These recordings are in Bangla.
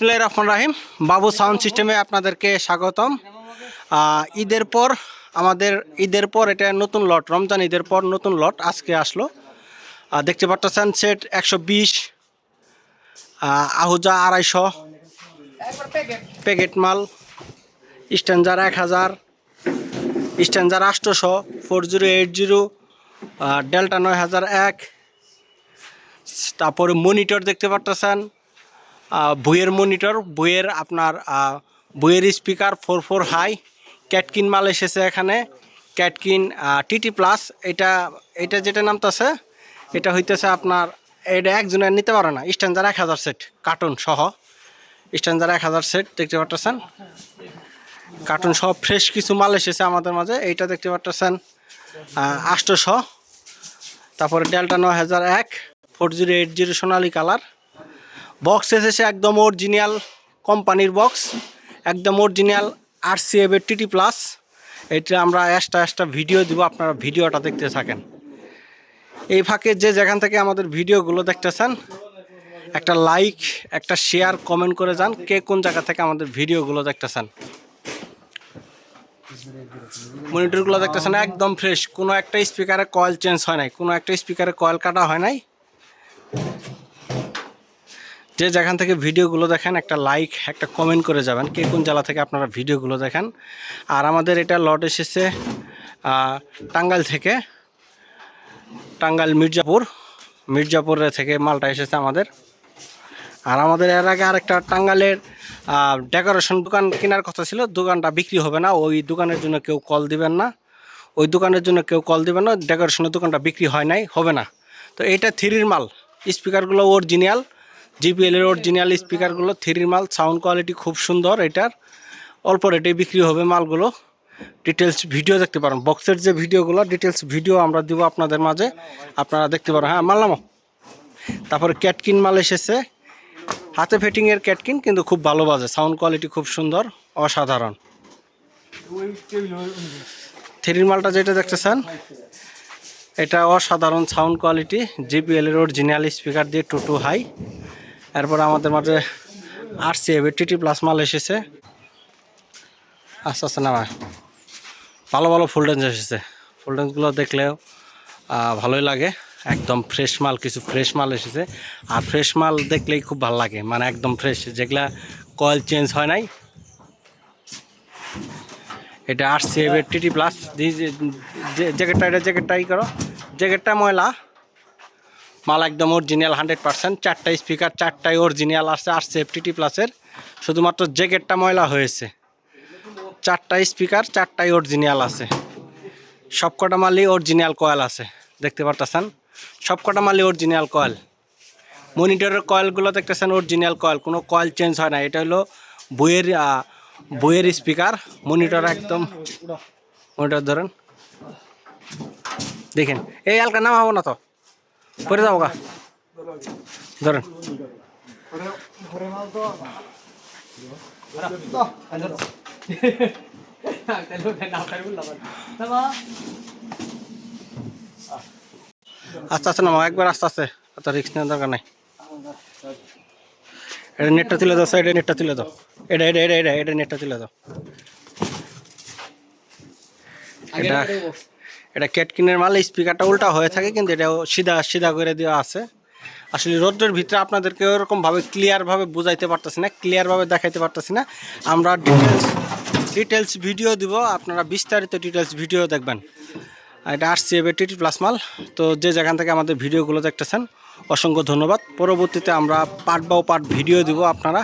বিসমিল্লাহির রহমানির রহিম। বাবু সাউন্ড সিস্টেমে আপনাদেরকে স্বাগতম। ঈদের পর এটা নতুন লট, রমজান ঈদের পর নতুন লট আজকে আসলো। দেখতে পাচ্ছেন সেট 120, আহুজা 250, প্যাকেট মাল, স্ট্যান্ডার 1000, স্ট্যান্ডার 800, 4080, ডেল্টা 9001। তারপরে মনিটর দেখতে পাচ্ছেন, বইয়ের মনিটর, বইয়ের আপনার বইয়ের স্পিকার 44 হাই। ক্যাটকিন মাল এসেছে এখানে, ক্যাটকিন টিটি প্লাস। এটা যেটা নামতেছে এটা হইতেছে আপনার, এটা একজনের নিতে পারে না। স্ট্যান্ডার 1000 সেট কার্টুন সহ, স্ট্যান্ডার 1000 সেট দেখতে পাচ্ছেন, কার্টুন সহ ফ্রেশ কিছু মাল এসেছে আমাদের মাঝে। এইটা দেখতে পাচ্ছেন 800। তারপরে ডেল্টা 9001, 4080 সোনালি কালার। বক্স এসেছে একদম অরিজিনাল কোম্পানির বক্স, একদম অরিজিনাল RCA এর টিটি প্লাস। এটা আমরা এক্সট্রা ভিডিও দিব, আপনারা ভিডিওটা দেখতে থাকেন। এই ফাঁকে যে যেখান থেকে আমাদের ভিডিওগুলো দেখতেছেন, একটা লাইক, একটা শেয়ার, কমেন্ট করে যান কে কোন জায়গা থেকে আমাদের ভিডিওগুলো দেখতেছেন। মনিটরগুলো দেখতেছেন একদম ফ্রেশ, কোনো একটা স্পিকারে কয়েল চেঞ্জ হয় নাই, কোনো একটা স্পিকারে কয়েল কাটা হয় নাই। যে যেখান থেকে ভিডিওগুলো দেখেন একটা লাইক, একটা কমেন্ট করে যাবেন কে কোন জেলা থেকে আপনারা ভিডিওগুলো দেখেন। আর আমাদের এটা লট এসেছে টাঙ্গাইল থেকে, টাঙ্গাইল মির্জাপুর থেকে মালটা এসেছে আমাদের। আর আমাদের এর আগে আরেকটা টাঙ্গাইলের ডেকোরেশন দোকান কেনার কথা ছিল, দোকানটা বিক্রি হবে না। ওই দোকানের জন্য কেউ কল দিবেন না, ডেকোরেশনের দোকানটা বিক্রি হয় নাই, হবে না। তো এটা 3-র মাল, স্পিকারগুলো অরিজিনাল, JBL এর অরিজিনাল স্পিকারগুলো 3-র মাল, সাউন্ড কোয়ালিটি খুব সুন্দর। এটার অল্প রেটে বিক্রি হবে মালগুলো। ডিটেলস ভিডিও দেখতে পারেন, বক্সের যে ভিডিওগুলো, ডিটেলস ভিডিও আমরা দিব আপনাদের মাঝে, আপনারা দেখতে পারেন। হ্যাঁ, মারলাম। তারপরে ক্যাটকিন মাল এসেছে, হাতে ফিটিংয়ের ক্যাটকিন, কিন্তু খুব ভালো বাজে, সাউন্ড কোয়ালিটি খুব সুন্দর, অসাধারণ। 3-র মালটা যেটা দেখতেছেন এটা অসাধারণ সাউন্ড কোয়ালিটি, JBL এর অরিজিনাল স্পিকার দিয়ে 22 হাই। এরপর আমাদের মাঝে RCA এর টিটি প্লাস মাল এসেছে। আস্তে না ভাই, ভালো ফুল রেঞ্জ এসেছে। ফুল রেঞ্জগুলো দেখলেও ভালোই লাগে, একদম ফ্রেশ মাল, কিছু ফ্রেশ মাল এসেছে। আর ফ্রেশ মাল দেখলেই খুব ভালো লাগে, মানে একদম ফ্রেশ, যেগুলা কয়েল চেঞ্জ হয় নাই। এটা RCA এর টিটি প্লাস। জ্যাকেটটা ময়লা মাল, একদম অরিজিনাল 100%। 4টা স্পিকার, 4টাই অরিজিনাল আছে RCA টিটি প্লাসের, শুধুমাত্র জ্যাকেটটা ময়লা হয়েছে। 4টা স্পিকার, 4টাই অরিজিনাল আছে। সবকটা মালই অরিজিনাল কয়েল আছে, দেখতে পারতেছেন, সবকটা মালই অরিজিনাল কয়েল। মনিটরের কয়েলগুলো দেখতেছেন অরিজিনাল কয়েল, কোনো কয়েল চেঞ্জ হয় না। এটা হলো বইয়ের স্পিকার, মনিটর একদম। মনিটর ধরেন, দেখেন, এই হালকা নামাবো না তো, পরে যাবো গা, ধরেন। আস্তে নামা, একবার আস্তে, অত রিস্ক নেওয়ার দরকার নাই। এটা নেটটা তুলে দাও, সাইডে নেটটা তুলে দাও, এটা নেটটা তুলে দাও। এটা ক্যাটকিনের মাল, স্পিকারটা উল্টা হয়ে থাকে, কিন্তু এটাও সিধা করে দেওয়া আছে। আসলে রোদ্রের ভিতরে আপনাদেরকে ওরকমভাবে ক্লিয়ারভাবে বুঝাইতে পারতেছি না, ক্লিয়ারভাবে দেখাইতে পারতেছি না। আমরা ডিটেলস ভিডিও দিব, আপনারা বিস্তারিত ডিটেলস ভিডিও দেখবেন। এটা RCA এর টিটি প্লাস মাল। তো যে যেখান থেকে আমাদের ভিডিওগুলো দেখতেছেন অসংখ্য ধন্যবাদ। পরবর্তীতে আমরা পার্ট ভিডিও দিব, আপনারা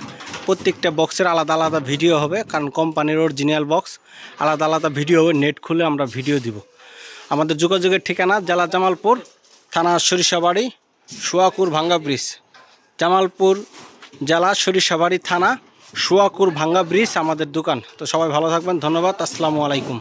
প্রত্যেকটা বক্সের আলাদা ভিডিও হবে, কারণ কোম্পানির অরিজিনাল বক্স, আলাদা ভিডিও হবে। নেট খুলে আমরা ভিডিও দিব। আমাদের যোগাযোগের ঠিকানা জেলা জামালপুর, থানা সরিষাবাড়ি, সোয়াকুর ভাঙ্গা ব্রিজ। জামালপুর জেলা সরিষাবাড়ি থানা, সোয়াকুর ভাঙ্গা ব্রিজ আমাদের দোকান। তো সবাই ভালো থাকবেন, ধন্যবাদ, আসসালামু আলাইকুম।